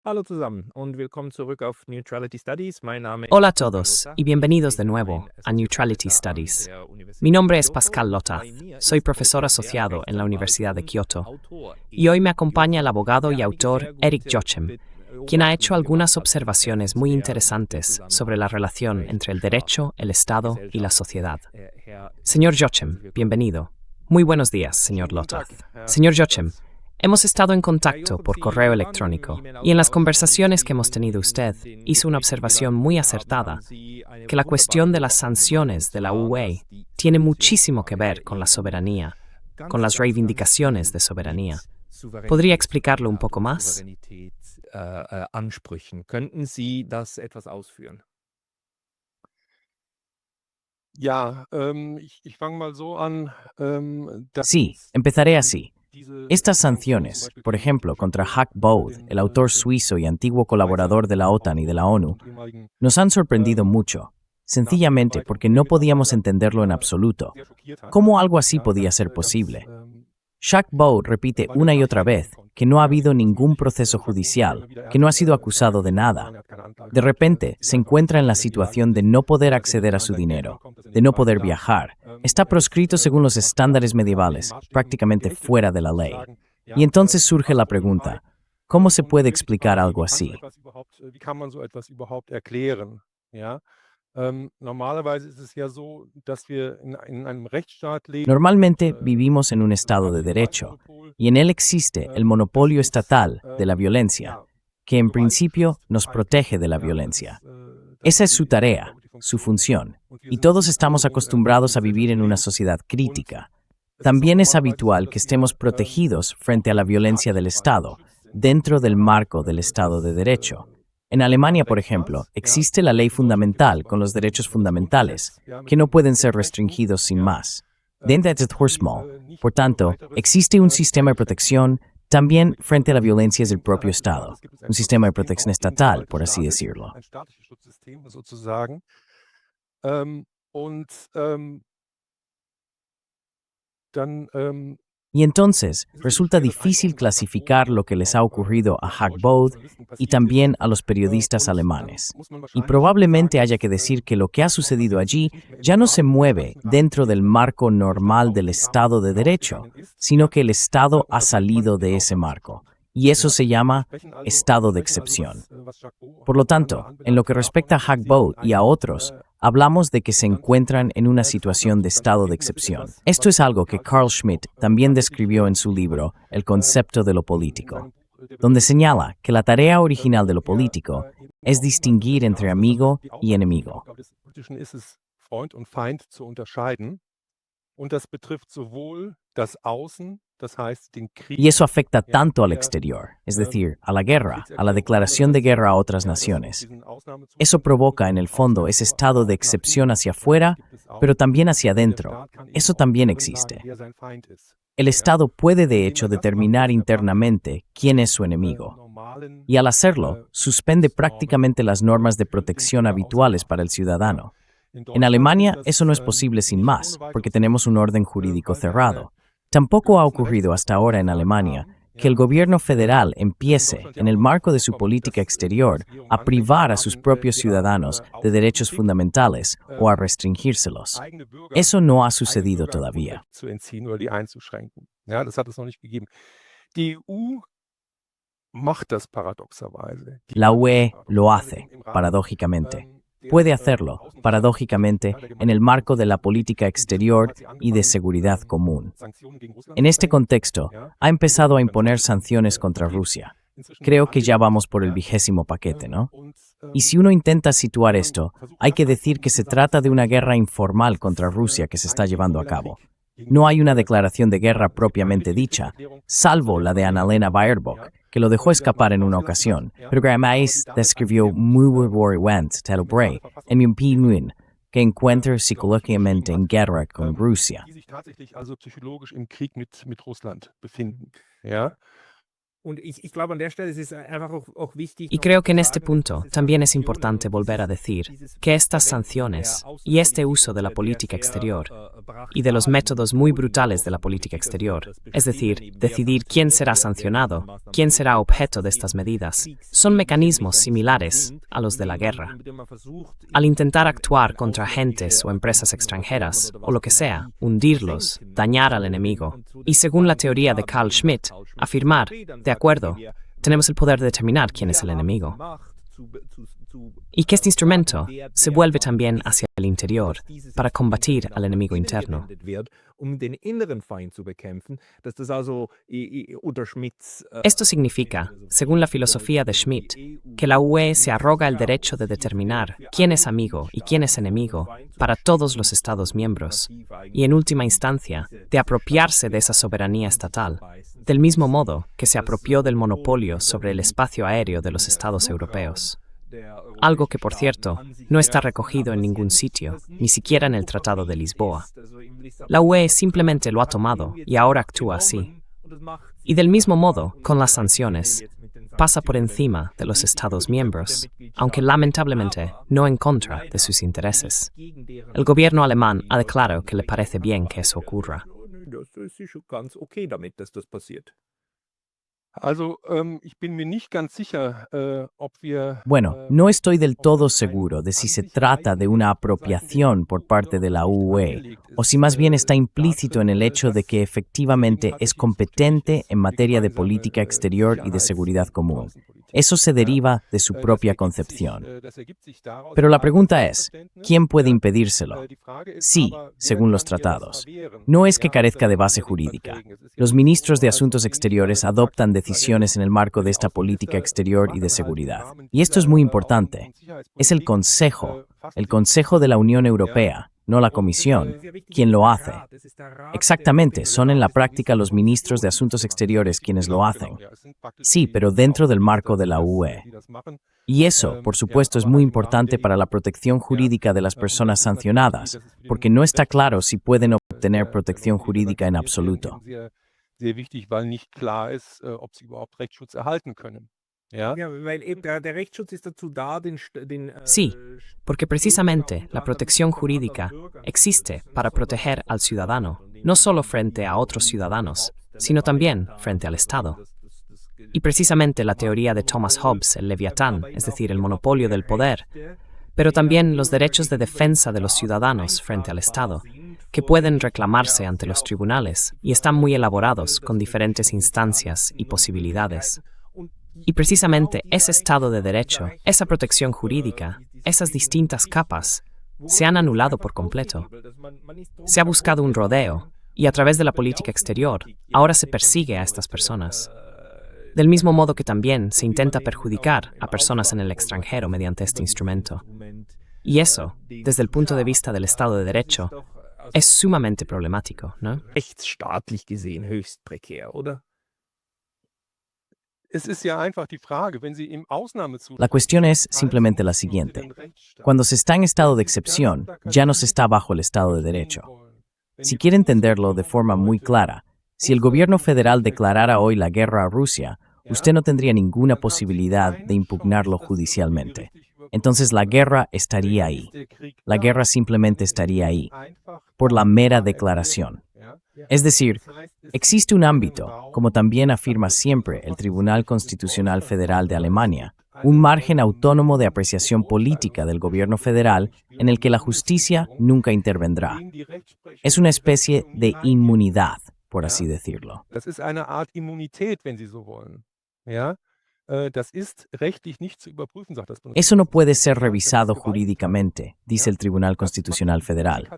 Hallo zusammen und willkommen zurück auf Neutrality Studies. Mein Name Hola a ist Pascal todos Lothar y und ich bienvenidos de bin nuevo ein a Associate Neutrality Professor an Studies. der Mi Universität nombre es Kyoto Pascal und Lothar, bei mir soy ist profesor heute der asociado en la Rechtsanwalt Universidad de und Kioto, Autor y hoy me Erik acompaña el Jochem, abogado der y einige autor sehr Eric gute Jochem, quien ha hecho Beobachtungen algunas gemacht hat observaciones betreffend muy der mögliche interesantes sobre la Zusammenhang von relación entre el Rechtsprache derecho, el und Estado y la Gesellschaft. sociedad. Herr Señor Jochem, Jochem, herzlich willkommen. bienvenido. Muy buenos días, Schönen señor guten Lothar. Tag, Herr Señor Jochem, Lotharz. hemos estado en Herr contacto Jochem, por Sie correo waren im electrónico y en las E-Mail-Austausch und conversaciones que hemos in tenido usted den hizo una Gesprächen, die wir da observación muy geführt haben, acertada, haben Sie eine que la wunderbare cuestión de las Beobachtung gemacht, und sanciones de la zwar, UE dass die tiene muchísimo que Sanktionsfrage ver der con la EU soberanía, con ganz, las ganz, ganz reivindicaciones viel de soberanía. mit ¿Podría Souveränität zu explicarlo tun un hat poco und más? Souveränitätsansprüchen. Könnten Sie das etwas ausführen? Ja, ich fange mal so an, dass Sí, uns empezaré así. diese Estas Sanktionen, zum sanciones, Beispiel por gegen ejemplo, contra Jack Jack Bowles, Bowles, el autor suizo y antiguo colaborador de la OTAN y de la ONU, nos han sorprendido mucho, sencillamente porque no podíamos entenderlo en absoluto. ¿Cómo algo así podía ser posible? Jack Bowles repite una y otra vez que no ha habido ningún proceso judicial, que no ha sido acusado de nada. De repente, se encuentra en la situación de no poder acceder a su dinero, de no poder viajar. Está proscrito según los estándares medievales, prácticamente fuera de la ley. Y entonces surge la pregunta, ¿cómo se puede explicar algo así? Wie kann man so etwas überhaupt erklären? Ja? Normalerweise ist es ja so, dass wir in einem Rechtsstaat leben. Normalmente vivimos en un estado de derecho, y en él existe el monopolio estatal de la violencia, que en principio nos protege de la violencia. Esa es su tarea, su función, y todos estamos acostumbrados a vivir en una sociedad crítica. También es habitual que estemos protegidos frente a la violencia del Estado, dentro del marco del Estado de Derecho. En Alemania, por ejemplo, existe la ley fundamental con los derechos fundamentales, que no pueden ser restringidos sin más. Por tanto, existe un sistema de protección también frente a la violencia del propio Estado, un sistema de protección estatal, por así decirlo. Ein staatliches Schutzsystem sozusagen. Ähm, und dann Y entonces, resulta difícil clasificar lo que les ha ocurrido a Jack Bowles y también a los periodistas alemanes. Y probablemente haya que decir que lo que ha sucedido allí ya no se mueve dentro del marco normal del Estado de Derecho, sino que el Estado ha salido de ese marco. Y eso se llama estado de excepción. Por lo tanto, en lo que respecta a Jack Bowles y a otros, hablamos de que se encuentran en una situación de estado de excepción. Esto es algo que Carl Schmitt también describió en su libro El concepto de lo político, donde señala que la tarea original de lo político es distinguir entre amigo y enemigo. Freund und Feind zu unterscheiden. Und das betrifft sowohl das Außen, das heißt den Krieg. Y eso afecta tanto al exterior, es decir, a la guerra, a la declaración de guerra a otras naciones. Eso provoca, en el fondo, ese estado de excepción hacia afuera, pero también hacia adentro. Eso también existe. El Estado puede, de hecho, determinar internamente quién es su enemigo. Y al hacerlo, suspende prácticamente las normas de protección habituales para el ciudadano. En Alemania eso no es posible sin más, porque tenemos un orden jurídico cerrado. Tampoco ha ocurrido hasta ahora en Alemania que el gobierno federal empiece, en el marco de su política exterior, a privar a sus propios ciudadanos de derechos fundamentales o a restringírselos. Eso no ha sucedido todavía. Ja, das hat es noch nicht gegeben. Die EU macht das paradoxerweise. La UE lo hace, paradójicamente. Puede hacerlo, paradójicamente, en el marco de la política exterior y de seguridad común. En este contexto, ha empezado a imponer sanciones contra Rusia. Creo que ya vamos por el 20º paquete, ¿no? Y si uno intenta situar esto, hay que decir que se trata de una guerra informal contra Rusia que se está llevando a cabo. No hay una declaración de guerra propiamente dicha, salvo la de Annalena Baerbock, que lo dejó escapar en una ocasión, pero que además describió muy buenamente en mi opinión, que encuentra psicológicamente en guerra con Rusia. Die sich tatsächlich also psychologisch im Krieg mit Russland befinden. Ja? Y creo que en este punto también es importante volver a decir que estas sanciones y este uso de la política exterior y de los métodos muy brutales de la política exterior, es decir, decidir quién será sancionado, quién será objeto de estas medidas, son mecanismos similares a los de la guerra. Al intentar actuar contra agentes o empresas extranjeras, o lo que sea, hundirlos, dañar al enemigo, y según la teoría de Carl Schmitt, afirmar, de acuerdo, tenemos el poder de determinar quién es el enemigo. Y que este instrumento se vuelve también hacia el interior para combatir al enemigo interno. Esto significa, según la filosofía de Schmitt, que la UE se arroga el derecho de determinar quién es amigo y quién es enemigo para todos los Estados miembros, y en última instancia, de apropiarse de esa soberanía estatal, del mismo modo que se apropió del monopolio sobre el espacio aéreo de los Estados europeos. Algo que, por cierto, no está recogido en ningún sitio, ni siquiera en el Tratado de Lisboa. La UE simplemente lo ha tomado y ahora actúa así. Y del mismo modo, con las sanciones, pasa por encima de los Estados miembros, aunque lamentablemente no en contra de sus intereses. El gobierno alemán ha declarado que le parece bien que eso ocurra. Bueno, no estoy del todo seguro de si se trata de una apropiación por parte de la UE o si más bien está implícito en el hecho de que efectivamente es competente en materia de política exterior y de seguridad común. Eso se deriva de su propia concepción. Pero la pregunta es, ¿quién puede impedírselo? Sí, según los tratados. No es que carezca de base jurídica. Los ministros de Asuntos Exteriores adoptan decisiones en el marco de esta política exterior y de seguridad. Y esto es muy importante. Es el Consejo de la Unión Europea, no la Comisión, quien lo hace. Exactamente, son en la práctica los ministros de Asuntos Exteriores quienes lo hacen. Sí, pero dentro del marco de la UE. Y eso, por supuesto, es muy importante para la protección jurídica de las personas sancionadas, porque no está claro si pueden obtener protección jurídica en absoluto. Sí, porque precisamente la protección jurídica existe para proteger al ciudadano, no solo frente a otros ciudadanos, sino también frente al Estado. Y precisamente la teoría de Thomas Hobbes, el Leviatán, es decir, el monopolio del poder, pero también los derechos de defensa de los ciudadanos frente al Estado, que pueden reclamarse ante los tribunales y están muy elaborados con diferentes instancias y posibilidades. Y precisamente ese Estado de Derecho, esa protección jurídica, esas distintas capas, se han anulado por completo. Se ha buscado un rodeo, y a través de la política exterior, ahora se persigue a estas personas. Del mismo modo que también se intenta perjudicar a personas en el extranjero mediante este instrumento. Y eso, desde el punto de vista del Estado de Derecho, es sumamente problemático, ¿no? Rechtsstaatlich gesehen höchst prekär, oder? La cuestión es simplemente la siguiente. Cuando se está en estado de excepción, ya no se está bajo el Estado de Derecho. Si quiere entenderlo de forma muy clara, si el gobierno federal declarara hoy la guerra a Rusia, usted no tendría ninguna posibilidad de impugnarlo judicialmente. Entonces la guerra estaría ahí. La guerra simplemente estaría ahí, por la mera declaración. Es decir, existe un ámbito, como también afirma siempre el Tribunal Constitucional Federal de Alemania, un margen autónomo de apreciación política del gobierno federal en el que la justicia nunca intervendrá. Es una especie de inmunidad, por así decirlo. Eso no puede ser revisado jurídicamente, dice el Tribunal Constitucional Federal.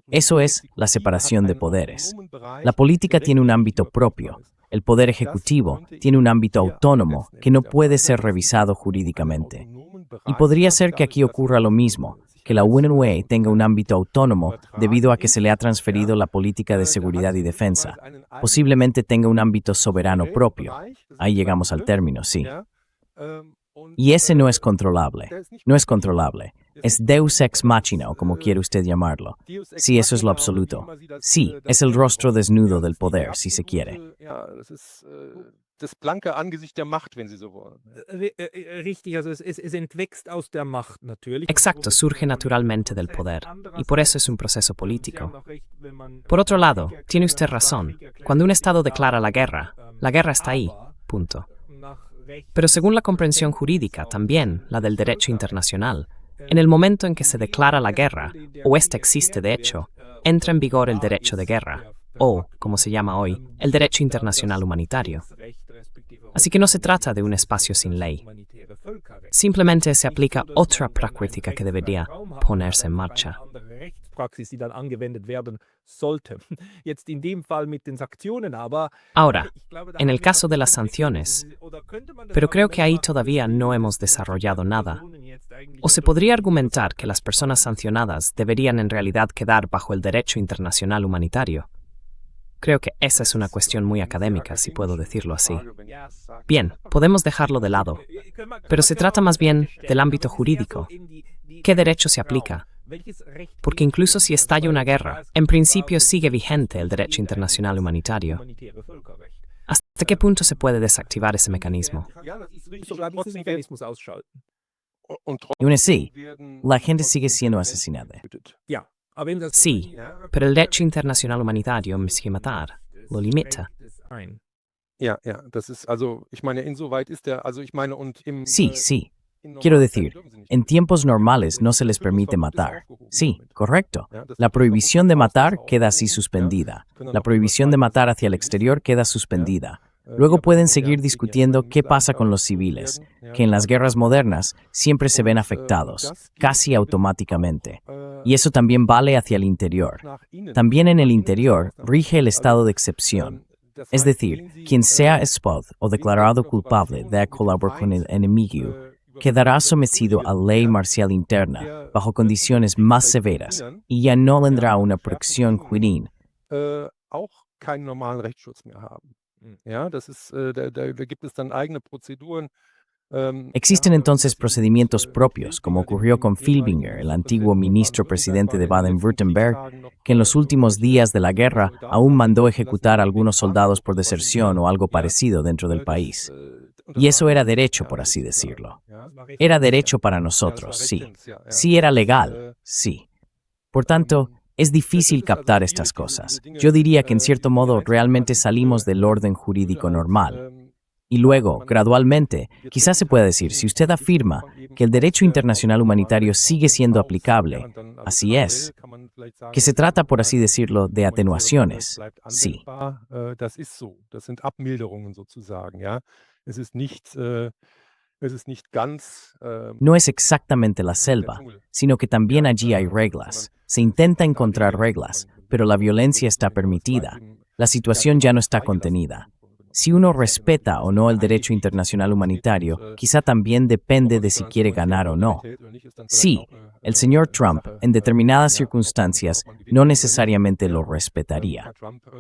Eso es la separación de poderes. La política tiene un ámbito propio. El poder ejecutivo tiene un ámbito autónomo que no puede ser revisado jurídicamente. Y podría ser que aquí ocurra lo mismo, que la UNOE tenga un ámbito autónomo debido a que se le ha transferido la política de seguridad y defensa. Posiblemente tenga un ámbito soberano propio. Ahí llegamos al término, sí. Y ese no es controlable. No es controlable. Es Deus ex machina, o como quiere usted llamarlo. Sí, eso es lo absoluto. Sí, es el rostro desnudo del poder, si se quiere. das blanke Angesicht der Macht, wenn Sie so wollen. Richtig, also es entwächst aus der Macht natürlich. Exacto, surge naturalmente del poder, y por eso es un proceso político. Por otro lado, tiene usted razón. Cuando un Estado declara la guerra está ahí, punto. Pero según la comprensión jurídica, también la del derecho internacional, en el momento en que se declara la guerra, o ésta existe de hecho, entra en vigor el derecho de guerra, o, como se llama hoy, el derecho internacional humanitario. Así que no se trata de un espacio sin ley. Simplemente se aplica otra práctica que debería ponerse en marcha. Praxis, die dann angewendet werden sollte. Jetzt in dem Fall mit den Sanktionen aber. Ahora, en el caso de las sanciones, pero creo que ahí todavía no hemos desarrollado nada. O se podría argumentar que las personas sancionadas deberían en realidad quedar bajo el derecho internacional humanitario. Creo que esa es una cuestión muy académica, si puedo decirlo así. Bien, podemos dejarlo de lado, pero se trata más bien del ámbito jurídico. ¿Qué derecho se aplica? Porque incluso si estalla una guerra, en principio sigue vigente el derecho internacional humanitario. ¿Hasta qué punto se puede desactivar ese mecanismo? Y aún así, la gente sigue siendo asesinada. Sí, pero el derecho internacional humanitario, Monsieur Matar, lo limita. Ja, das ist also, ich meine, insoweit ist also ich meine, und im Sí, sí. Quiero decir, en tiempos normales no se les permite matar. Sí, correcto. La prohibición de matar queda así suspendida. La prohibición de matar hacia el exterior queda suspendida. Luego pueden seguir discutiendo qué pasa con los civiles, que en las guerras modernas siempre se ven afectados, casi automáticamente. Y eso también vale hacia el interior. También en el interior rige el estado de excepción. Es decir, quien sea expulsado o declarado culpable de colaborar con el enemigo quedará sometido a ley marcial interna bajo condiciones más severas y ya no tendrá una protección jurídica. Auch keinen normalen Rechtsschutz mehr haben. Ja, das ist, da gibt es dann eigene Prozeduren. Existen entonces procedimientos propios, como ocurrió con Filbinger, el antiguo ministro presidente de Baden-Württemberg, que en los últimos días de la guerra aún mandó ejecutar a algunos soldados por deserción o algo parecido dentro del país. Y eso era derecho, por así decirlo. Era derecho para nosotros, sí. Sí era legal, sí. Por tanto, es difícil captar estas cosas. Yo diría que en cierto modo realmente salimos del orden jurídico normal. Y luego, gradualmente, quizás se pueda decir, si usted afirma que el derecho internacional humanitario sigue siendo aplicable, así es, que se trata, por así decirlo, de atenuaciones, sí. Das ist so. Das sind Abmilderungen sozusagen, ja. Es ist nicht ganz. No es exactamente la selva, sino que también allí hay reglas. Se intenta encontrar reglas, pero la violencia está permitida. La situación ya no está contenida. Si uno respeta o no el derecho internacional humanitario, quizá también depende de si quiere ganar o no. Sí, el señor Trump, en determinadas circunstancias, no necesariamente lo respetaría.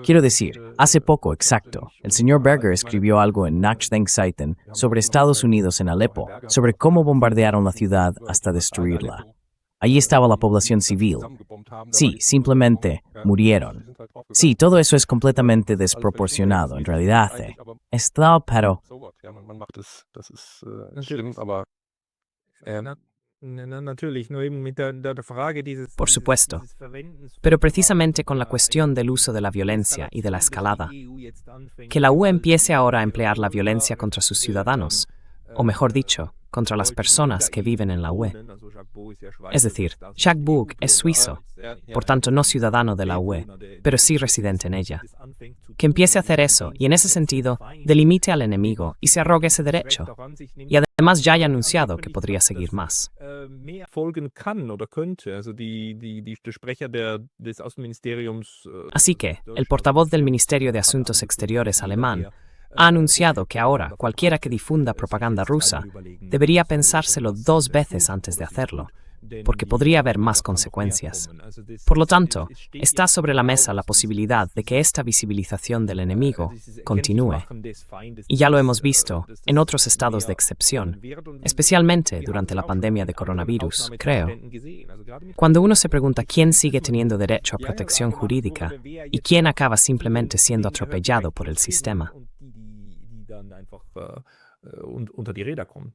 Quiero decir, hace poco, exacto, el señor Berger escribió algo en Nachdenkseiten sobre Estados Unidos en Alepo, sobre cómo bombardearon la ciudad hasta destruirla. Allí estaba la población civil. Sí, simplemente murieron. Sí, todo eso es completamente desproporcionado, en realidad. Está, pero... Por supuesto. Pero precisamente con la cuestión del uso de la violencia y de la escalada, que la UE empiece ahora a emplear la violencia contra sus ciudadanos, o mejor dicho, contra las personas que viven en la UE. Es decir, Jacques Bourg es suizo, por tanto no ciudadano de la UE, pero sí residente en ella. Que empiece a hacer eso y en ese sentido delimite al enemigo y se arrogue ese derecho. Y además ya haya anunciado que podría seguir más. Así que, el portavoz del Ministerio de Asuntos Exteriores alemán ha anunciado que ahora cualquiera que difunda propaganda rusa debería pensárselo 2 veces antes de hacerlo, porque podría haber más consecuencias. Por lo tanto, está sobre la mesa la posibilidad de que esta visibilización del enemigo continúe. Y ya lo hemos visto en otros estados de excepción, especialmente durante la pandemia de coronavirus, creo. Cuando uno se pregunta quién sigue teniendo derecho a protección jurídica y quién acaba simplemente siendo atropellado por el sistema. unter die Räder kommen.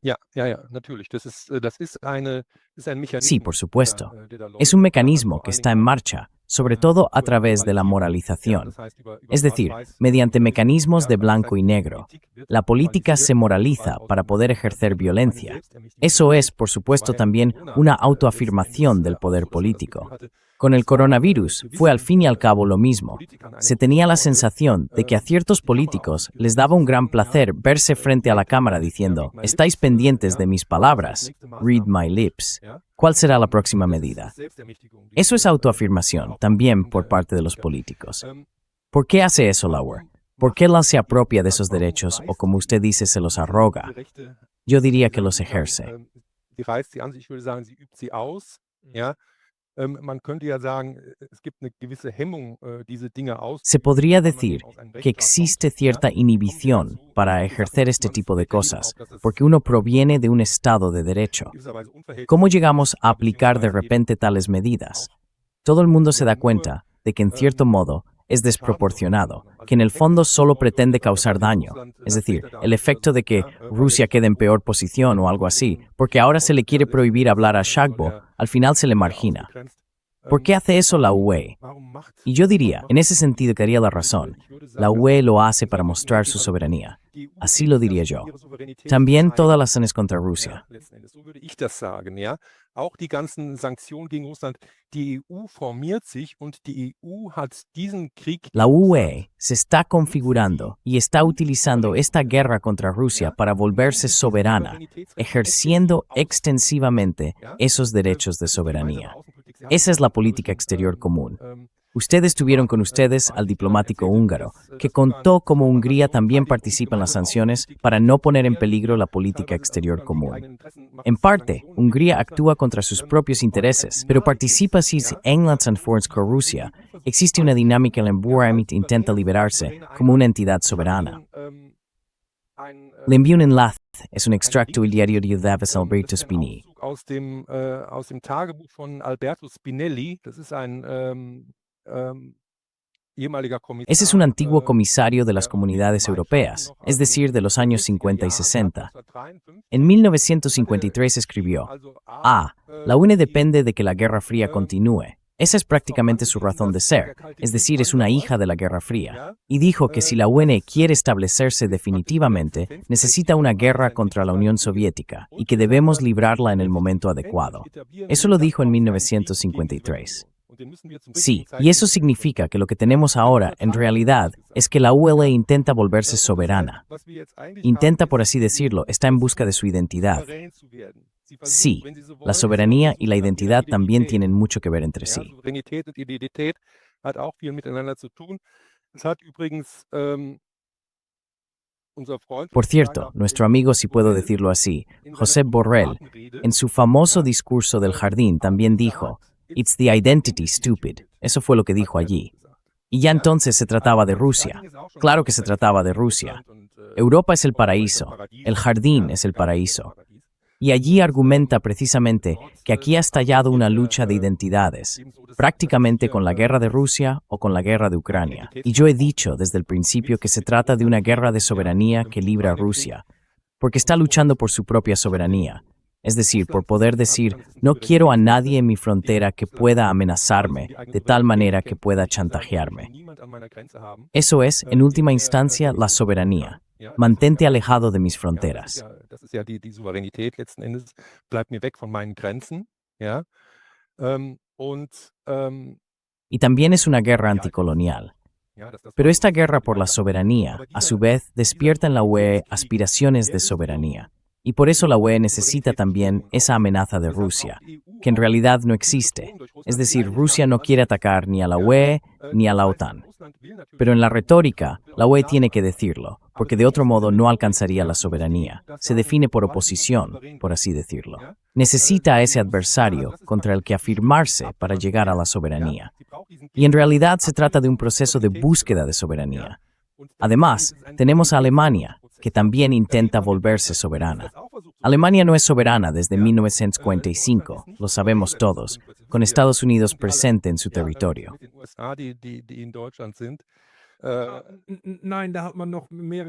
Ja, ja, ja, natürlich. Das ist ein Sí, Mechanismus, por supuesto. der da Es läuft, un vor mecanismo que allen está en Dingen marcha, sobre todo a über die través de la Moralisierung. Ja, moralización. das heißt, über Es decir, Schwarz-Weiß, mediante Listen, mecanismos ja, de das blanco heißt, y die negro. Politik wird La política se moralisiert, moraliza weil aus para poder dem ejercer eine violencia. selbstermächtigende Eso es, Wirkung. por Das supuesto, war ja también Corona una letzten Endes autoafirmación del auch poder so, dass man das Gefühl político. hatte, Con el es war coronavirus fue al fin y al cabo lo mismo. Politikern eine Se tenía la große Freude, sensación de que a ciertos die Kamera políticos aufgeführt les daba un gran zu sehen, placer ja, verse frente a la cámara diciendo, read my estáis lips, pendientes de ja, mis was ist die palabras, nächste read Maßnahme? my lips. Ja, ¿Cuál será la das próxima ist medida? Selbstermächtigung, Eso es diese autoafirmación, auch también in por der parte de los Politiker. políticos. Ähm, ¿Por qué hace eso Lauer? Warum ¿Por macht qué él se apropia de das? esos Warum derechos o, reißt como usted dice, se los diese arroga? Rechte Yo diría que dieser los Umgang, ejerce. sie reißt sie an sich, ich würde sagen, sie übt sie aus, ja. Man könnte ja sagen, es gibt eine gewisse Hemmung, diese Dinge Se auszuüben, podría weil man decir eben aus einem que Rechtsstaat kommt, existe ja. cierta Kommen wir inhibición dazu, para wie gesagt, ejercer este man tipo de spekuliert cosas, auch, dass es porque uno proviene de un Estado de derecho. in gewisser Weise ¿Cómo unverhältnismäßig llegamos ist, a aplicar de beziehungsweise eben repente tales medidas? auch Todo el mundo se ja da nur cuenta de que en cierto modo es Schaden verursachen, desproporcionado, also que en der el Effekt fondo ist solo so, pretende dass causar quasi daño, Russland es dann decir, schlechter el dasteht oder efecto so, de que ja, weil Rusia jetzt quede en peor so posición o algo así, eben porque ahora se le quiere letzten prohibir Endes hablar a soll Shagbo, al final se le margina. ausgegrenzt. ¿Por qué hace eso la UE? Warum macht Y yo diría, warum en macht ese sentido que haría la razón, ich würde la sagen, dass UE lo hace unser para mostrar Souveränität, su also soberanía. die EU Así tut lo das, diría um yo. ihre Souveränität zu También todas zeigen. las sanciones contra Ja, Rusia. letzten Endes, so würde ich das sagen, ja. Auch die ganzen Sanktionen gegen Russland, die EU formiert sich und die EU hat diesen Krieg La gegen Russland UE se está configurando y está utilizando esta guerra contra Rusia para volverse soberana, ejerciendo extensivamente esos derechos de soberanía. Esa es la política exterior común. Ustedes tuvieron con ustedes al diplomático húngaro, que contó cómo Hungría también participa en las sanciones para no poner en peligro la política exterior común. En parte, Hungría actúa contra sus propios intereses, pero participa si England Sanforns con Rusia. Existe una dinámica en la que Buramit intenta liberarse como una entidad soberana. Le envío un enlace, es un extracto del diario de Alberto Spinelli. Aus dem Tagebuch von Alberto Spinelli, das ist ein ehemaliger Kommissar. Ese es un antiguo comisario de las comunidades europeas, es decir, de los años 50 y 60. En 1953 escribió, la UNE depende de que la Guerra Fría continúe. Esa es prácticamente su razón de ser, es decir, es una hija de la Guerra Fría. Y dijo que si la UN quiere establecerse definitivamente, necesita una guerra contra la Unión Soviética y que debemos librarla en el momento adecuado. Eso lo dijo en 1953. Sí, y eso significa que lo que tenemos ahora, en realidad, es que la ULA intenta volverse soberana. Intenta, por así decirlo, está en busca de su identidad. Sí, la soberanía y la identidad también tienen mucho que ver entre sí. Souveränität und Identität hat auch viel miteinander zu tun. Es hat übrigens unser Freund, Por cierto, nuestro amigo, si puedo decirlo así, Josep Borrell, en su famoso discurso del jardín también dijo, "It's the identity, stupid". Eso fue lo que dijo allí. Y ya entonces se trataba de Rusia. Claro que se trataba de Rusia. Europa es el paraíso, el jardín es el paraíso. Y allí argumenta precisamente que aquí ha estallado una lucha de identidades, prácticamente con la guerra de Rusia o con la guerra de Ucrania. Y yo he dicho desde el principio que se trata de una guerra de soberanía que libra a Rusia, porque está luchando por su propia soberanía. Es decir, por poder decir, no quiero a nadie en mi frontera que pueda amenazarme de tal manera que pueda chantajearme. Eso es, en última instancia, la soberanía. Mantente alejado de mis fronteras. Das ist ja die Souveränität letzten Endes, bleib mir weg von meinen Grenzen, ja. Y también es una guerra anticolonial. Pero esta guerra por la soberanía, a su vez, despierta en la UE aspiraciones de soberanía. Y por eso la UE necesita también esa amenaza de Rusia, que en realidad no existe. Es decir, Rusia no quiere atacar ni a la UE ni a la OTAN. Pero en la retórica, la UE tiene que decirlo, porque de otro modo no alcanzaría la soberanía. Se define por oposición, por así decirlo. Necesita a ese adversario contra el que afirmarse para llegar a la soberanía. Y en realidad se trata de un proceso de búsqueda de soberanía. Además, tenemos a Alemania, que también intenta volverse soberana. Alemania no es soberana desde 1945, lo sabemos todos, con Estados Unidos presente en su territorio.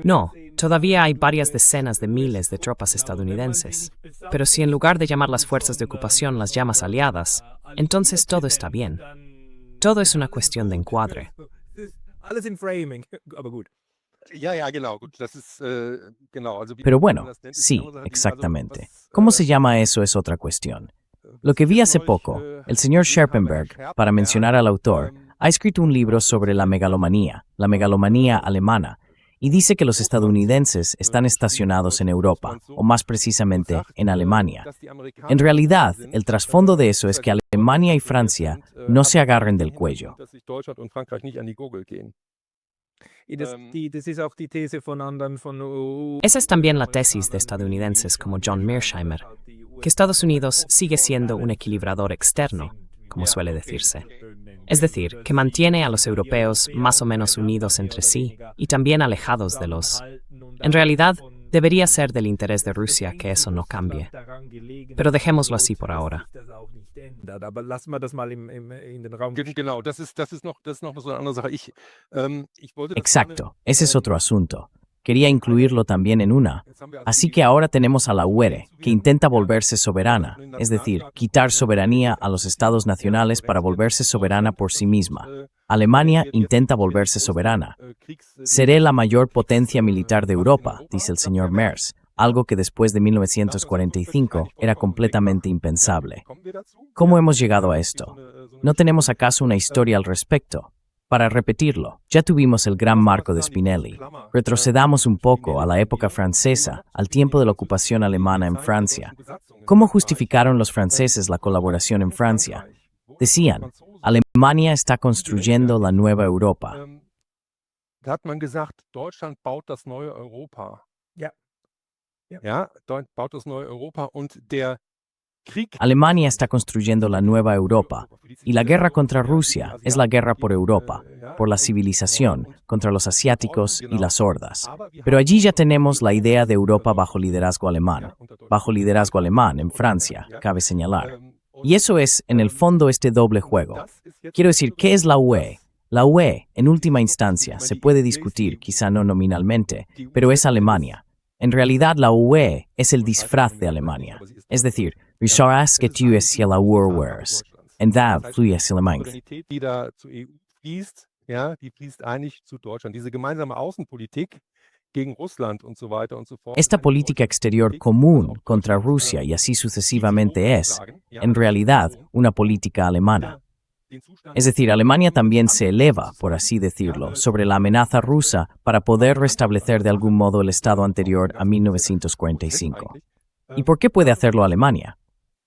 No, todavía hay varias decenas de miles de tropas estadounidenses. Pero si en lugar de llamar las fuerzas de ocupación las llamas aliadas, entonces todo está bien. Todo es una cuestión de encuadre. Alles in Framing, aber gut. Ja, ja, genau, gut. Das ist, genau. Also, wie Pero man bueno, das nennt, ist sí, eine andere Sache. Also, exactamente. was, ¿Cómo se llama eso es otra cuestión? Lo que vi hace poco, el señor Scherpenberg, para mencionar al autor, ha escrito un libro sobre la megalomanía alemana, y dice que los estadounidenses están estacionados en Europa, o más precisamente en Alemania. En realidad, el trasfondo de eso es que Alemania y Francia no se agarren del cuello. Dass sich Deutschland und Frankreich nicht an die Gurgel gehen. Das ist auch die These von anderen von Esa es también la tesis de estadounidenses como John Mearsheimer, que Estados Unidos sigue siendo un equilibrador externo, como suele decirse. Es decir, que mantiene a los europeos más o menos unidos entre sí y también alejados de los... En realidad, debería ser del interés de Rusia que eso no cambie. Pero dejémoslo así por ahora. Aber lassen wir das mal in den Raum. Genau, das ist noch so eine andere Sache. Ich wollte das Exacto, ese es otro asunto. Quería incluirlo también en una. Así que ahora tenemos a la URE, que intenta volverse soberana, es decir, quitar soberanía a los estados nacionales para volverse soberana por sí misma. Alemania intenta volverse soberana. Seré la mayor potencia militar de Europa, dice el señor Merz, algo que después de 1945 era completamente impensable. ¿Cómo hemos llegado a esto? ¿No tenemos acaso una historia al respecto? Para repetirlo, ya tuvimos el gran marco de Spinelli. Retrocedamos un poco a la época francesa, al tiempo de la ocupación alemana en Francia. ¿Cómo justificaron los franceses la colaboración en Francia? Decían, Alemania está construyendo la nueva Europa. Da hat man gesagt, Deutschland baut das neue Europa. Ja. Ja, Deutschland baut das neue Europa und der Krieg. Alemania está construyendo la nueva Europa, y la guerra contra Rusia es la guerra por Europa, por la civilización, contra los asiáticos y las hordas. Pero allí ya tenemos la idea de Europa bajo liderazgo alemán en Francia, cabe señalar. Y eso es, en el fondo, este doble juego. Quiero decir, ¿qué es la UE? La UE, en última instancia, se puede discutir, quizá no nominalmente, pero es Alemania. En realidad, la UE es el disfraz de Alemania. Es decir, vi schaust que tú es la URWERS, en da fluyes Alemania. Souveränität, die da zur EU fließt, ja, die fließt eigentlich zu Deutschland. Diese gemeinsame Außenpolitik gegen Russland und so weiter und so fort. Esta política exterior común contra Rusia y así sucesivamente es, en realidad, una política alemana. Es decir, Alemania también se eleva, por así decirlo, sobre la amenaza rusa para poder restablecer de algún modo el estado anterior a 1945. ¿Y por qué puede hacerlo Alemania?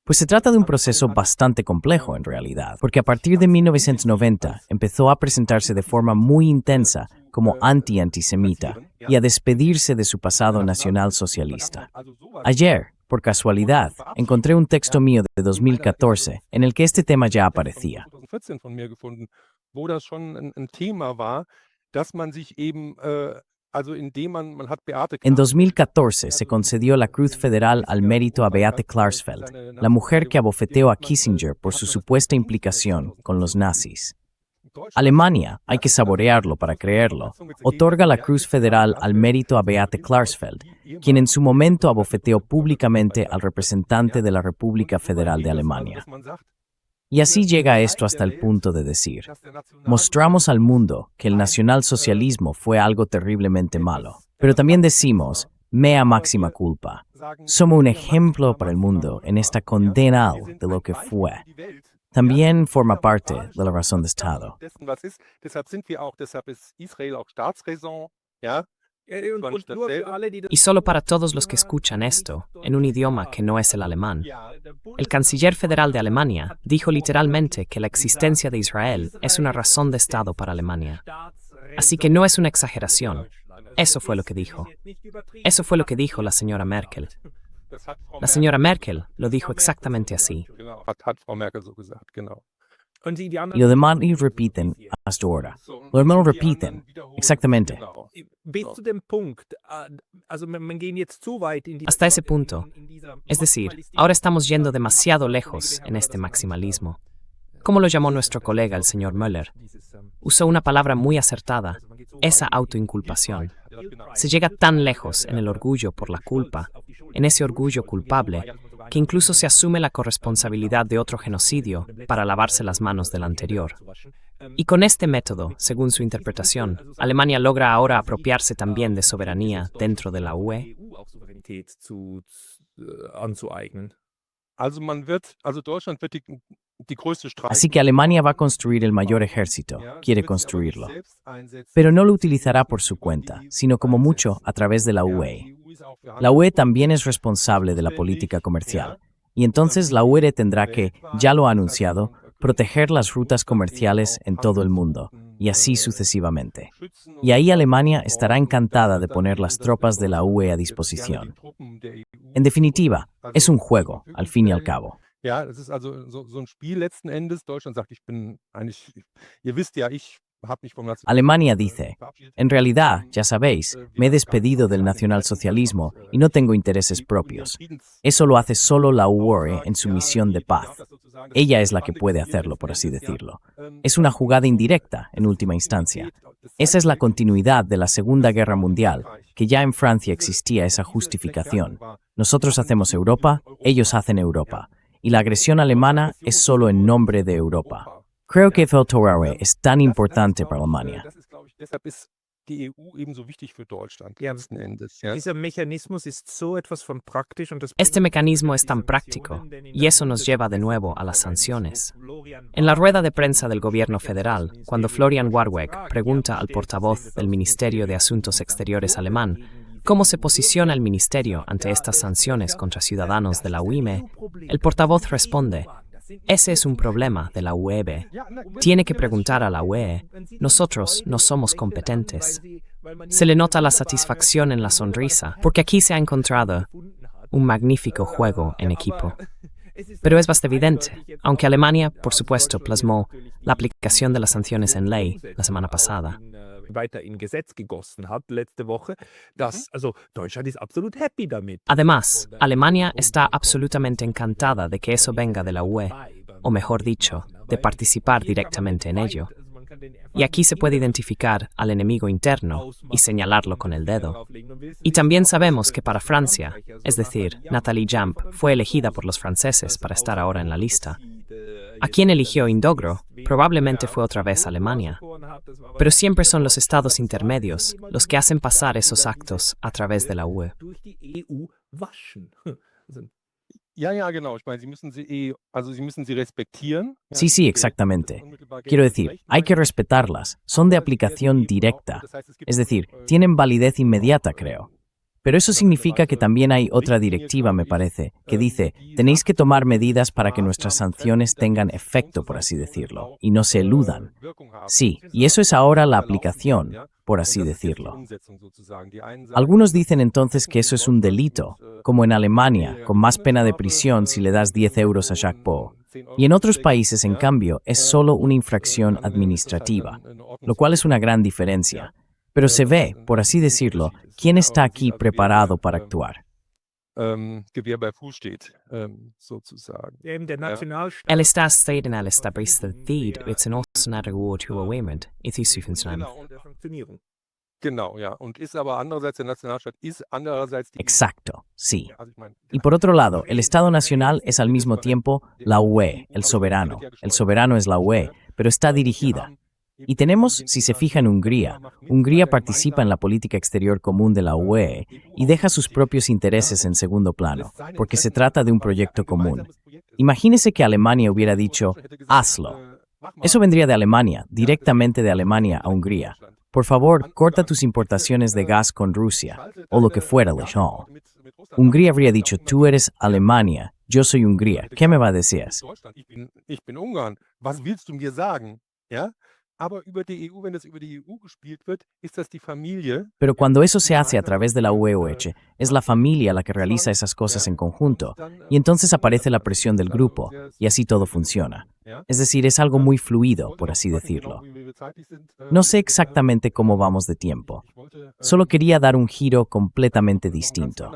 Pues se trata de un proceso bastante complejo en realidad, porque a partir de 1990 empezó a presentarse de forma muy intensa como anti-antisemita y a despedirse de su pasado nacionalsocialista. Ayer, por casualidad, encontré un texto mío de 2014 en el que este tema ya aparecía. 2014 von mir gefunden, wo das schon ein Thema war, dass man sich eben, also indem man hat Beate En 2014 se concedió la Cruz Federal al mérito a Beate Klarsfeld, la mujer que abofeteó a Kissinger por su supuesta implicación con los nazis. Alemania, hay que saborearlo para creerlo, otorga la Cruz Federal al mérito a Beate Klarsfeld, quien en su momento abofeteó públicamente al representante de la República Federal de Alemania. Y así llega esto hasta el punto de decir, mostramos al mundo que el nacionalsocialismo fue algo terriblemente malo, pero también decimos, mea máxima culpa. Somos un ejemplo para el mundo en esta condena de lo que fue. También forma parte de la razón de Estado. Deshalb ist Israel auch Staatsräson, ja. Und nur für alle, die das Y solo para todos los que escuchan esto, en un idioma que no es el alemán, el canciller federal de Alemania dijo literalmente que la existencia de Israel es una razón de Estado para Alemania. Así que no es una exageración. Eso fue lo que dijo. Eso fue lo que dijo la señora Merkel. La señora Merkel lo dijo exactamente así. Genau, hat Frau Merkel so gesagt, genau. Und die Y anderen lo demás y repiten hasta ahora. Lo demás repiten, exactamente. Genau. bis zu dem Punkt, also man gehen jetzt zu weit in die Hasta ese punto. Es decir, ahora estamos yendo demasiado lejos en este maximalismo. como lo llamó nuestro colega el señor Müller. Usó una palabra muy acertada, esa autoinculpación. Se llega tan lejos en el orgullo por la culpa, en ese orgullo culpable, que incluso se asume la corresponsabilidad de otro genocidio para lavarse las manos del anterior. Y con este método, según su interpretación, Alemania logra ahora apropiarse también de soberanía dentro de la UE. Así que Alemania va a construir el mayor ejército, quiere construirlo. Pero no lo utilizará por su cuenta, sino como mucho a través de la UE. La UE también es responsable de la política comercial, y entonces la UE tendrá que, ya lo ha anunciado, proteger las rutas comerciales en todo el mundo, y así sucesivamente. Y ahí Alemania estará encantada de poner las tropas de la UE a disposición. En definitiva, es un juego, al fin y al cabo. Ja, das ist also so ein Spiel letzten Endes. Deutschland sagt, ich bin eigentlich, ihr wisst ja, ich habe mich vom Alemania dice, en realidad, ya sabéis, me he despedido del nacionalsocialismo y no tengo intereses propios. Eso lo hace solo la UE en su misión de paz. Ella es la que puede hacerlo, por así decirlo. Es una jugada indirecta, en última instancia. Esa es la continuidad de la Segunda Guerra Mundial, que ya en Francia existía esa justificación. Nosotros hacemos Europa, ellos hacen Europa. Y la agresión alemana es solo en nombre de Europa. Creo que Feldtorare es tan importante para Alemania. Este mecanismo es tan práctico, y eso nos lleva de nuevo a las sanciones. En la rueda de prensa del gobierno federal, cuando Florian Warwick pregunta al portavoz del Ministerio de Asuntos Exteriores alemán cómo se posiciona el ministerio ante estas sanciones contra ciudadanos de la UIME, el portavoz responde: ese es un problema de la UE. Tiene que preguntar a la UE. Nosotros no somos competentes. Se le nota la satisfacción en la sonrisa, porque aquí se ha encontrado un magnífico juego en equipo. Pero es bastante evidente, aunque Alemania, por supuesto, plasmó la aplicación de las sanciones en ley la semana pasada. Además, Alemania está absolutamente encantada de que eso venga de la UE, o mejor dicho, de participar directamente en ello. Y aquí se puede identificar al enemigo interno y señalarlo con el dedo. Y también sabemos que para Francia, es decir, Nathalie Jamp fue elegida por los franceses para estar ahora en la lista. A quien eligió Indogro probablemente fue otra vez Alemania. Pero siempre son los estados intermedios los que hacen pasar esos actos a través de la UE. Sí, exactamente. Quiero decir, hay que respetarlas. Son de aplicación directa. Es decir, tienen validez inmediata, creo. Pero eso significa que también hay otra directiva, me parece, que dice, tenéis que tomar medidas para que nuestras sanciones tengan efecto, por así decirlo, y no se eludan. Sí, y eso es ahora la aplicación, por así decirlo. Algunos dicen entonces que eso es un delito, como en Alemania, con más pena de prisión si le das 10 euros a Jacques Pau. Y en otros países, en cambio, es solo una infracción administrativa, lo cual es una gran diferencia. Pero se ve, por así decirlo, quién está aquí preparado para actuar. El statsstaten establishter vet sin åsnare ord hur oemend i Tyskland. Exacto, sí. Y por otro lado, el Estado Nacional es al mismo tiempo la UE, el soberano. El soberano es la UE, pero está dirigida. Y tenemos, si se fija en Hungría, Hungría participa en la política exterior común de la UE y deja sus propios intereses en segundo plano, porque se trata de un proyecto común. Imagínese que Alemania hubiera dicho, hazlo. Eso vendría de Alemania, directamente de Alemania a Hungría. Por favor, corta tus importaciones de gas con Rusia, o lo que fuera, Lechon. Hungría habría dicho, tú eres Alemania, yo soy Hungría, ¿qué me va a decir? Ich bin Ungarn, was willst du mir sagen? Ja? Pero cuando eso se hace a través de la UE, es la familia la que realiza esas cosas en conjunto, y entonces aparece la presión del grupo, y así todo funciona. Es decir, es algo muy fluido, por así decirlo. No sé exactamente cómo vamos de tiempo. Solo quería dar un giro completamente distinto.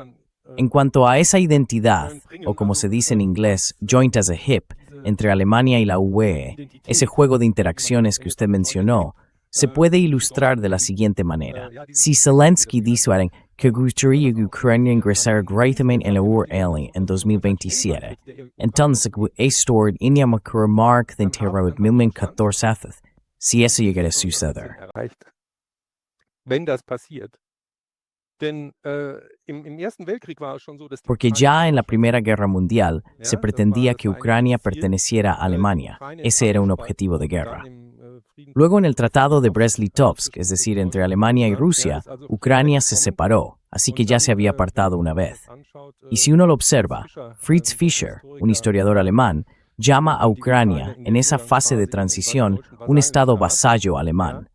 En cuanto a esa identidad, o como se dice en inglés, joint as a hip, entre Alemania y la UE, ese juego de interacciones que usted mencionó, se puede ilustrar de la siguiente manera. Si Zelensky dice que gustaría que Ucrania ingresara directamente en la UE en 2027, entonces esto sería mejor mark de entero 2014, si eso llegara a suceder. Wenn das passiert. Denn im Ersten Weltkrieg war es schon so, dass Porque ya en la Primera Guerra Mundial se pretendía que Ucrania perteneciera a Alemania. Ese era un objetivo de guerra. Luego en el Tratado de Brest-Litovsk, es decir, entre Alemania y Rusia, Ucrania se separó, así que ya se había apartado una vez. Y si uno lo observa, Fritz Fischer, un historiador alemán, llama a Ucrania, en esa fase de transición, un estado vasallo alemán.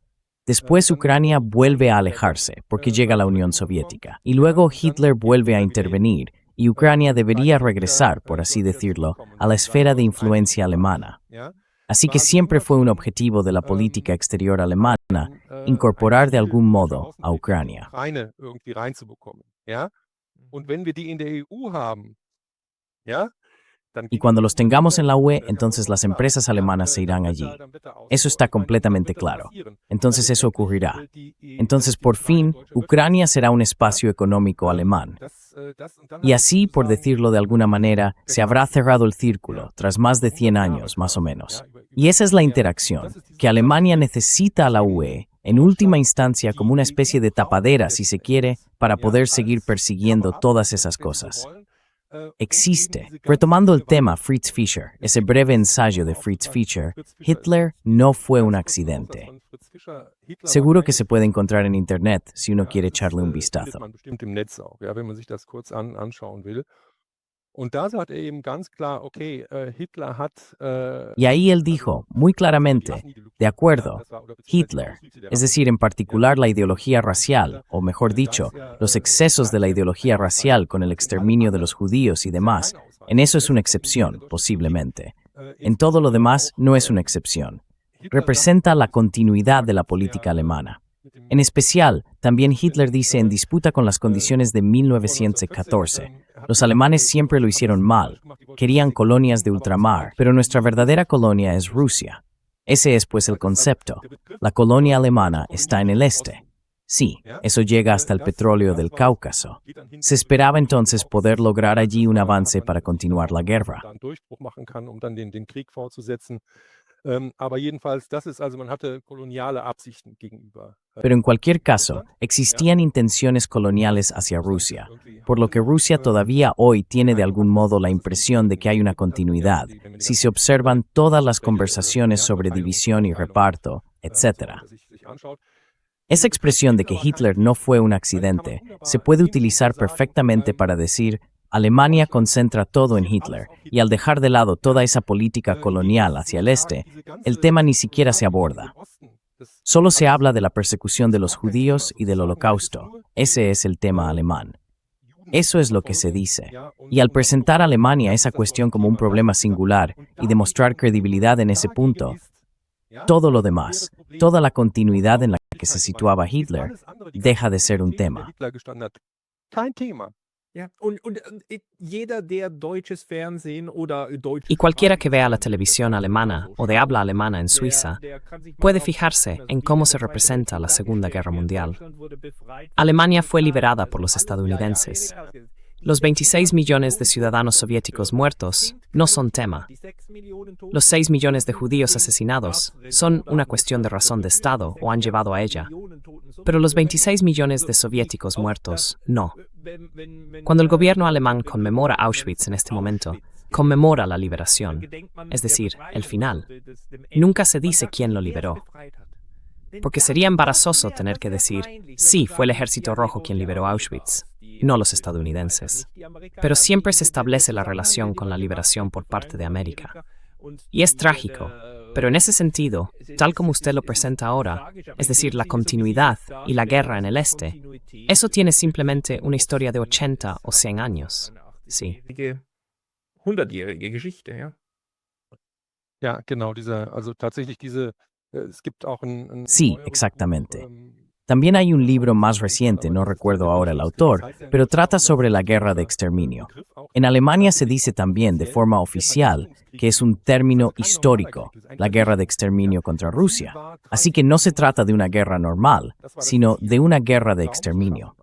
Después Ucrania vuelve a alejarse, porque llega la Unión Soviética. Y luego Hitler vuelve a intervenir, y Ucrania debería regresar, por así decirlo, a la esfera de influencia alemana. Así que siempre fue un objetivo de la política exterior alemana incorporar de algún modo a Ucrania. Y cuando los tengamos en la UE, entonces las empresas alemanas se irán allí. Eso está completamente claro. Entonces eso ocurrirá. Entonces, por fin, Ucrania será un espacio económico alemán. Y así, por decirlo de alguna manera, se habrá cerrado el círculo, tras más de 100 años, más o menos. Y esa es la interacción, que Alemania necesita a la UE, en última instancia como una especie de tapadera, si se quiere, para poder seguir persiguiendo todas esas cosas. Existe. Retomando el tema Fritz Fischer, ese breve ensayo de Fritz Fischer, Hitler no fue un accidente. Seguro que se puede encontrar en Internet si uno quiere echarle un vistazo. Y ahí él dijo, muy claramente, de acuerdo, Hitler, es decir, en particular la ideología racial, o mejor dicho, los excesos de la ideología racial con el exterminio de los judíos y demás, en eso es una excepción, posiblemente. En todo lo demás, no es una excepción. Representa la continuidad de la política alemana. En especial, también Hitler dice en disputa con las condiciones de 1914, los alemanes siempre lo hicieron mal, querían colonias de ultramar, pero nuestra verdadera colonia es Rusia. Ese es pues el concepto. La colonia alemana está en el este. Sí, eso llega hasta el petróleo del Cáucaso. Se esperaba entonces poder lograr allí un avance para continuar la guerra. Pero en cualquier caso, existían intenciones coloniales hacia Rusia, por lo que Rusia todavía hoy tiene de algún modo la impresión de que hay una continuidad, si se observan todas las conversaciones sobre división y reparto, etc. Esa expresión de que Hitler no fue un accidente se puede utilizar perfectamente para decir Alemania concentra todo en Hitler, y al dejar de lado toda esa política colonial hacia el este, el tema ni siquiera se aborda. Solo se habla de la persecución de los judíos y del Holocausto. Ese es el tema alemán. Eso es lo que se dice. Y al presentar a Alemania esa cuestión como un problema singular y demostrar credibilidad en ese punto, todo lo demás, toda la continuidad en la que se situaba Hitler, deja de ser un tema. Y cualquiera que vea la televisión alemana o de habla alemana en Suiza puede fijarse en cómo se representa la Segunda Guerra Mundial. Alemania fue liberada por los estadounidenses. Los 26 millones de ciudadanos soviéticos muertos no son tema. Los 6 millones de judíos asesinados son una cuestión de razón de Estado o han llevado a ella. Pero los 26 millones de soviéticos muertos, no. Cuando el gobierno alemán conmemora Auschwitz en este momento, conmemora la liberación, es decir, el final. Nunca se dice quién lo liberó. Porque sería embarazoso tener que decir, sí, fue el Ejército Rojo quien liberó Auschwitz, no los estadounidenses. Pero siempre se establece la relación con la liberación por parte de América. Y es trágico, pero en ese sentido, tal como usted lo presenta ahora, es decir, la continuidad y la guerra en el este, eso tiene simplemente una historia de 80 o 100 años. Sí. Ja, genau, tatsächlich es gibt auch Sí, exactamente. También hay un libro más reciente, no recuerdo ahora el autor, pero trata sobre la guerra de exterminio. En Alemania se dice también de forma oficial que es un término histórico, la guerra de exterminio contra Rusia. Así que no se trata de una guerra normal, sino de una guerra de exterminio.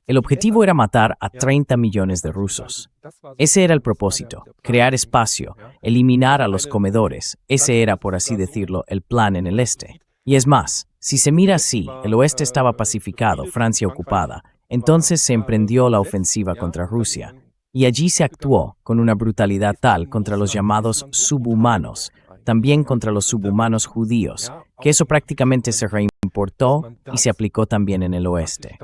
El objetivo era matar a 30 millones de rusos. Ese era el propósito, crear espacio, eliminar a los comedores. Ese era, por así decirlo, el plan en el este. Y es más, si se mira así, el oeste estaba pacificado, Francia ocupada, entonces se emprendió la ofensiva contra Rusia. Y allí se actuó con una brutalidad tal contra los llamados subhumanos, también contra los subhumanos judíos, que eso prácticamente se reimportó y se aplicó también en el oeste.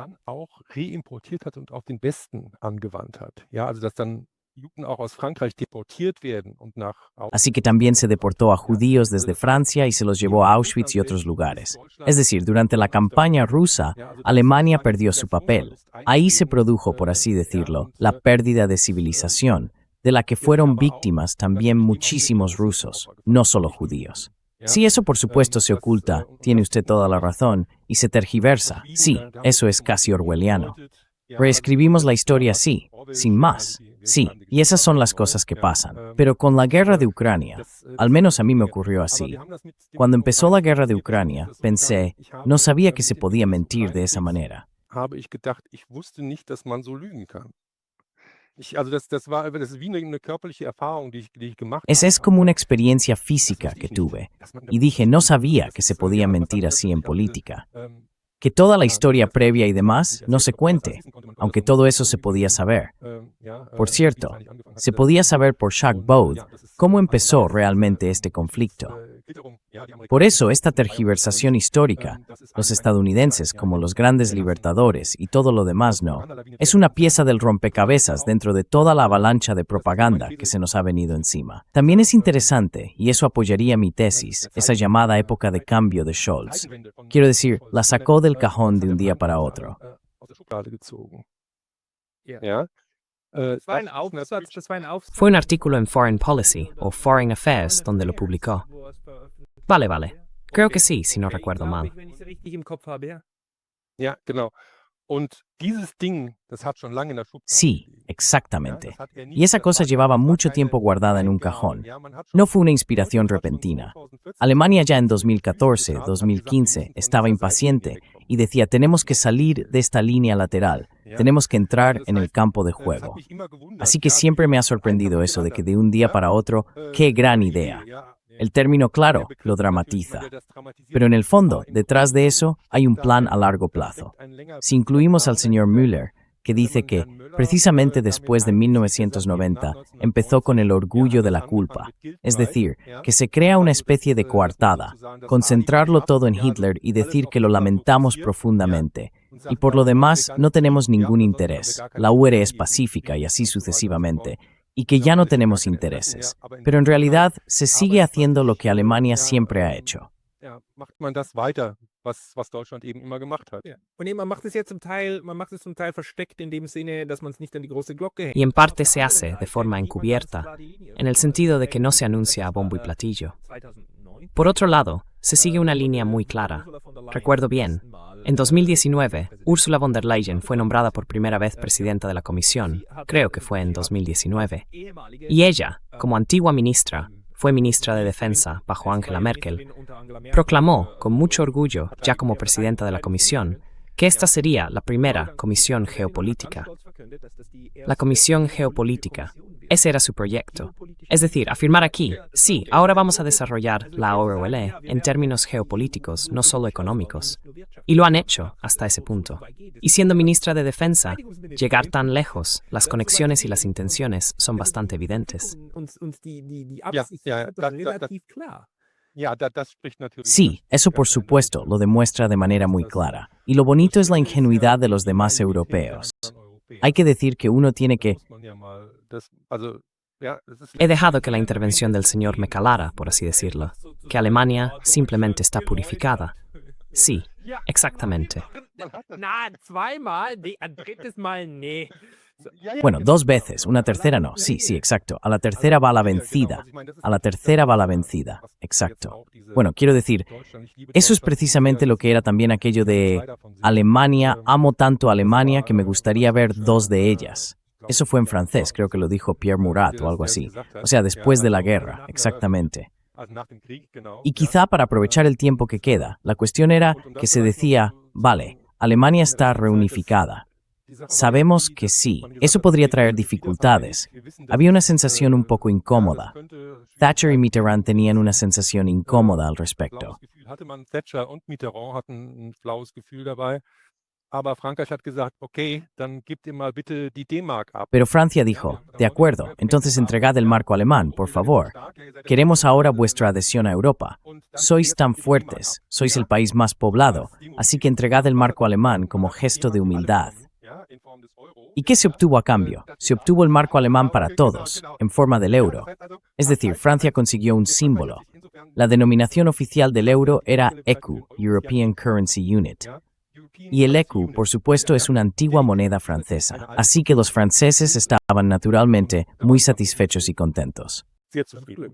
Así que también se deportó a judíos desde Francia y se los llevó a Auschwitz y otros lugares. Es decir, durante la campaña rusa, Alemania perdió su papel. Ahí se produjo, por así decirlo, la pérdida de civilización, de la que fueron víctimas también muchísimos rusos, no solo judíos. Si eso por supuesto se oculta, tiene usted toda la razón, y se tergiversa. Sí, eso es casi orwelliano. Reescribimos la historia así, sin más. Sí, y esas son las cosas que pasan. Pero con la guerra de Ucrania, al menos a mí me ocurrió así. Cuando empezó la guerra de Ucrania, pensé, no sabía que se podía mentir de esa manera. Esa es como una experiencia física que tuve. Y dije, no sabía que se podía mentir así en política. Que toda la historia previa y demás no se cuente, aunque todo eso se podía saber. Por cierto, se podía saber por Jacques Baud cómo empezó realmente este conflicto. Por eso esta tergiversación histórica, los estadounidenses como los grandes libertadores y todo lo demás no, es una pieza del rompecabezas dentro de toda la avalancha de propaganda que se nos ha venido encima. También es interesante, y eso apoyaría mi tesis, esa llamada época de cambio de Scholz. Quiero decir, la sacó del cajón de un día para otro. Fue un artículo en Foreign Policy o Foreign Affairs donde lo publicó. Vale. Creo que sí, si no recuerdo mal. Sí, exactamente. Y esa cosa llevaba mucho tiempo guardada en un cajón. No fue una inspiración repentina. Alemania ya en 2014, 2015, estaba impaciente y decía, tenemos que salir de esta línea lateral, tenemos que entrar en el campo de juego. Así que siempre me ha sorprendido eso de que de un día para otro, ¡qué gran idea! El término, claro, lo dramatiza. Pero en el fondo, detrás de eso, hay un plan a largo plazo. Si incluimos al señor Müller, que dice que, precisamente después de 1990, empezó con el orgullo de la culpa. Es decir, que se crea una especie de coartada, concentrarlo todo en Hitler y decir que lo lamentamos profundamente. Y por lo demás, no tenemos ningún interés. La URSS es pacífica y así sucesivamente. Y que ya no tenemos intereses. Pero en realidad se sigue haciendo lo que Alemania siempre ha hecho. Y en parte se hace de forma encubierta, en el sentido de que no se anuncia a bombo y platillo. Por otro lado, se sigue una línea muy clara. Recuerdo bien, en 2019, Ursula von der Leyen fue nombrada por primera vez presidenta de la Comisión, creo que fue en 2019. Y ella, como antigua ministra, fue ministra de Defensa bajo Angela Merkel, proclamó con mucho orgullo, ya como presidenta de la Comisión, que esta sería la primera Comisión Geopolítica. La Comisión Geopolítica. Ese era su proyecto. Es decir, afirmar aquí, sí, ahora vamos a desarrollar la ORL en términos geopolíticos, no solo económicos. Y lo han hecho hasta ese punto. Y siendo ministra de Defensa, llegar tan lejos, las conexiones y las intenciones son bastante evidentes. Sí, eso por supuesto lo demuestra de manera muy clara. Y lo bonito es la ingenuidad de los demás europeos. Hay que decir que uno tiene que... He dejado que la intervención del señor me calara, por así decirlo, que Alemania simplemente está purificada. Sí, exactamente. Bueno, 2 veces, una tercera no. Sí, exacto. A la tercera va la vencida. A la tercera va la vencida. Exacto. Bueno, quiero decir, eso es precisamente lo que era también aquello de Alemania, amo tanto a Alemania que me gustaría ver 2 de ellas. Eso fue en francés, creo que lo dijo Pierre Murat o algo así. O sea, después de la guerra, exactamente. Y quizá para aprovechar el tiempo que queda, la cuestión era que se decía, vale, Alemania está reunificada. Sabemos que sí, eso podría traer dificultades. Había una sensación un poco incómoda. Thatcher y Mitterrand tenían una sensación incómoda al respecto. Thatcher und Mitterrand hatten ein flaues Gefühl dabei. Aber Frankreich hat gesagt, okay, dann gebt ihr mal bitte die D-Mark ab. Pero Francia dijo, de acuerdo, entonces entregad el marco alemán, por favor. Queremos ahora vuestra adhesión a Europa. Sois tan fuertes, sois el país más poblado, así que entregad el marco alemán como gesto de humildad. ¿Y qué se obtuvo a cambio? Se obtuvo el marco alemán para todos, en forma del euro. Es decir, Francia consiguió un símbolo. La denominación oficial del euro era ECU, European Currency Unit. Y el ECU, por supuesto, es una antigua moneda francesa. Así que los franceses estaban naturalmente muy satisfechos y contentos. Sehr zufrieden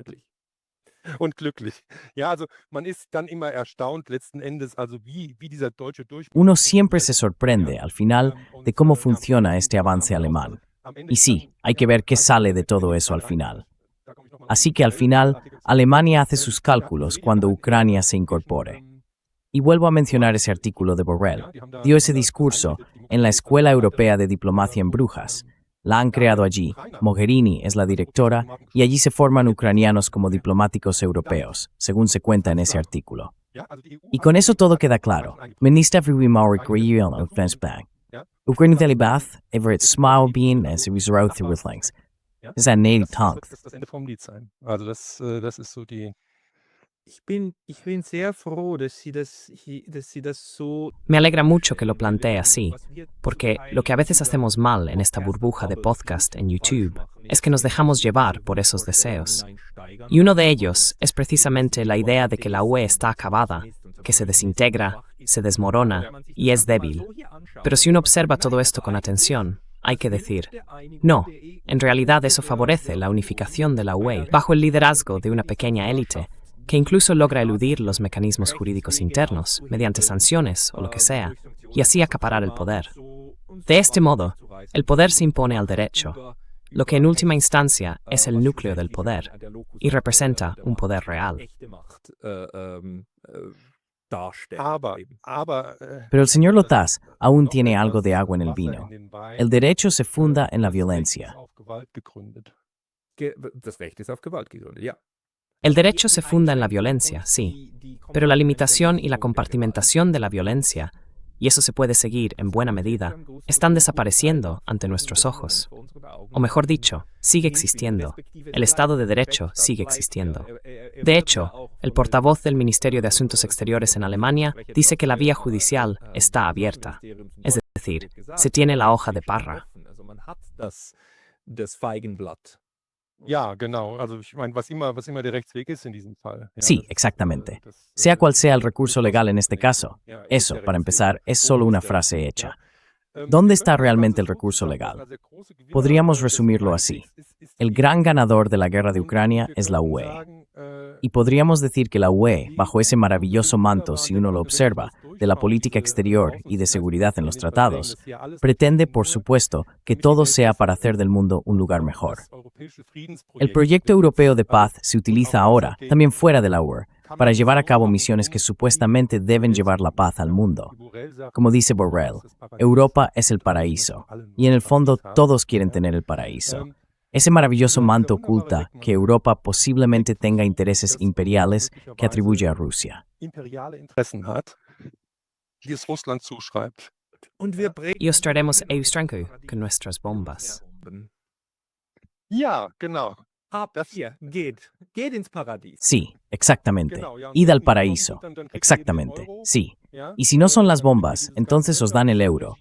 und glücklich. Ja, also man ist dann immer erstaunt letzten Endes, also wie dieser deutsche Durchbruch. Uno siempre se sorprende, al final, de cómo funciona este avance alemán. Y sí, hay que ver qué sale de todo eso al final. Así que al final, Alemania hace sus cálculos cuando Ucrania se incorpore. Y vuelvo a mencionar ese artículo de Borrell. Dio ese discurso en la Escuela Europea de Diplomacia en Brujas. La han creado allí. Mogherini es la directora y allí se forman ucranianos como diplomáticos europeos, según se cuenta en ese artículo. Y con eso todo queda claro. Minister vi Maurik Riel en Flensbank. Ukraine Bath, Everett Smile Bean, es Rizraut Thiruthlings. Es ein native tongue. Das Ende vom Lied sein. Also das ist so die. Ich bin sehr froh, dass Sie das so. Me alegra mucho que lo plantee así, porque lo que a veces hacemos mal en esta burbuja de podcast en YouTube es que nos dejamos llevar por esos deseos. Y uno de ellos es precisamente la idea de que la UE está acabada, que se desintegra, se desmorona y es débil. Pero si uno observa todo esto con atención, hay que decir, no, en realidad eso favorece la unificación de la UE bajo el liderazgo de una pequeña élite que incluso logra eludir los mecanismos jurídicos internos mediante sanciones o lo que sea, y así acaparar el poder. De este modo, el poder se impone al derecho, lo que en última instancia es el núcleo del poder y representa un poder real. Pero el señor Lotaz aún tiene algo de agua en el vino. El derecho se funda en la violencia. Das Recht ist auf Gewalt gegründet, ja. El derecho se funda en la violencia, sí, pero la limitación y la compartimentación de la violencia, y eso se puede seguir en buena medida, están desapareciendo ante nuestros ojos. O mejor dicho, sigue existiendo. El Estado de Derecho sigue existiendo. De hecho, el portavoz del Ministerio de Asuntos Exteriores en Alemania dice que la vía judicial está abierta. Es decir, se tiene la hoja de parra. Das Feigenblatt. Ja, genau. Also ich meine, was immer der Rechtsweg ist in diesem Fall. Ja, Sí, exactamente. Sea cual sea el recurso legal en este caso, eso, para empezar, es solo una frase hecha. ¿Dónde está realmente el recurso legal? Podríamos resumirlo así. El gran ganador de la guerra de Ucrania es la UE. Y podríamos decir que la UE, bajo ese maravilloso manto, si uno lo observa, de la política exterior y de seguridad en los tratados, pretende, por supuesto, que todo sea para hacer del mundo un lugar mejor. El proyecto europeo de paz se utiliza ahora, también fuera de la UE, para llevar a cabo misiones que supuestamente deben llevar la paz al mundo. Como dice Borrell, Europa es el paraíso, y en el fondo todos quieren tener el paraíso. Ese maravilloso manto oculta que Europa posiblemente tenga intereses imperiales que atribuye a Rusia. imperiale Interessen hat, die es Russland zuschreibt. Y os traeremos Eustranco con nuestras bombas. Ja, genau. Geht ins Paradies. Sí, exactamente. Id al paraíso. Exactamente, sí. Y si no son las bombas, entonces os dan el euro.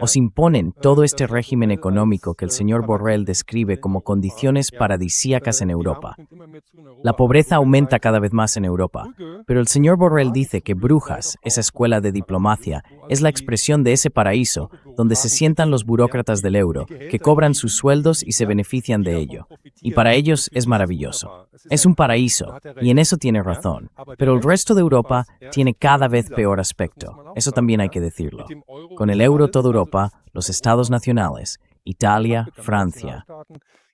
Os imponen todo este régimen económico que el señor Borrell describe como condiciones paradisíacas en Europa. La pobreza aumenta cada vez más en Europa, pero el señor Borrell dice que Brujas, esa escuela de diplomacia, es la expresión de ese paraíso donde se sientan los burócratas del euro, que cobran sus sueldos y se benefician de ello. Y para ellos es maravilloso. Es un paraíso, y en eso tiene razón. Pero el resto de Europa tiene cada vez peor aspecto. Eso también hay que decirlo. Con el euro toda Europa, los estados nacionales, Italia, Francia.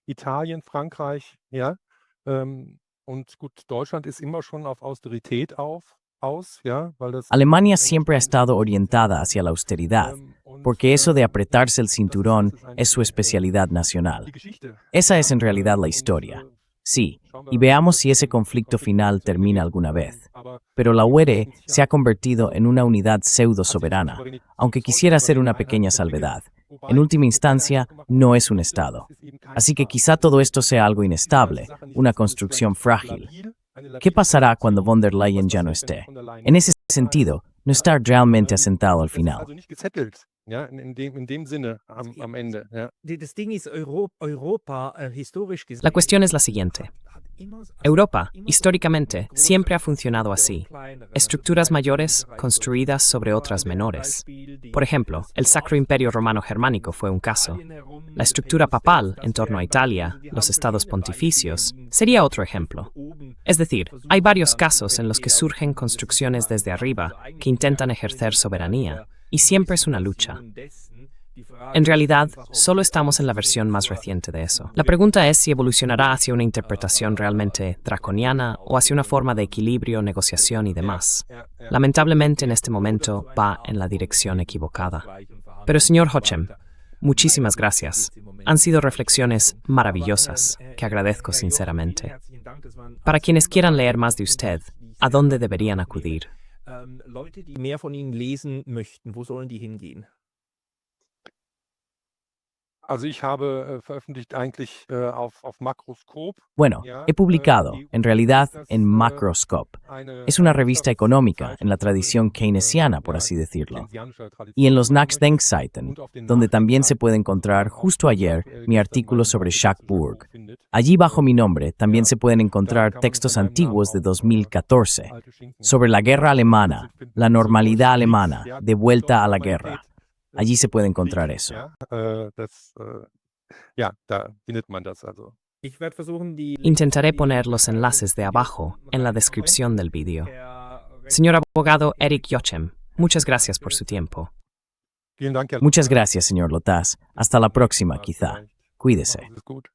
Italien, Frankreich, ja. Und gut, Deutschland ist immer schon auf Austerität aus, ja, weil das Alemania siempre ha estado orientada hacia la austeridad, porque eso de apretarse el cinturón es su especialidad nacional. Esa es en realidad la historia. Sí, y veamos si ese conflicto final termina alguna vez. Pero la URE se ha convertido en una unidad pseudo-soberana, aunque quisiera hacer una pequeña salvedad. En última instancia, no es un Estado. Así que quizá todo esto sea algo inestable, una construcción frágil. ¿Qué pasará cuando von der Leyen ya no esté? En ese sentido, no está realmente asentado al final. also nicht gezettelt, ja, in dem Sinne am Ende, ja. Das Ding ist, Europa, historisch gesehen, La cuestión es la siguiente. Europa, históricamente, siempre ha funcionado así. Estructuras mayores construidas sobre otras menores. Por ejemplo, el Sacro Imperio Romano Germánico fue un caso. La estructura papal en torno a Italia, los estados pontificios, sería otro ejemplo. Es decir, hay varios casos en los que surgen construcciones desde arriba que intentan ejercer soberanía, y siempre es una lucha. En realidad, solo estamos en la versión más reciente de eso. La pregunta es si evolucionará hacia una interpretación realmente draconiana o hacia una forma de equilibrio, negociación y demás. Lamentablemente, en este momento va en la dirección equivocada. Pero, señor Hochem, muchísimas gracias. Han sido reflexiones maravillosas que agradezco sinceramente. Para quienes quieran leer más de usted, ¿a dónde deberían acudir? Leute, die mehr von Ihnen lesen möchten, wo sollen die hingehen? Also ich habe veröffentlicht eigentlich auf Makroscope. Bueno, he publicado, en realidad, en Macroscope. Es una revista económica en la tradición keynesiana, por así decirlo. Y en los Nachdenkseiten, donde también se puede encontrar justo ayer mi artículo sobre Jacques Bourg. Allí bajo mi nombre también se pueden encontrar textos antiguos de 2014 sobre la guerra alemana, la normalidad alemana, de vuelta a la guerra. Allí se puede encontrar eso. Ja, da findet man das also. Ich werde versuchen, die Intentaré poner los enlaces de abajo en la descripción del vídeo. Señor abogado Eric Hochem, muchas gracias por su tiempo. Vielen Dank, Herr Muchas gracias, señor Lotas. Hasta la próxima, quizá. Cuídese. Alles gut.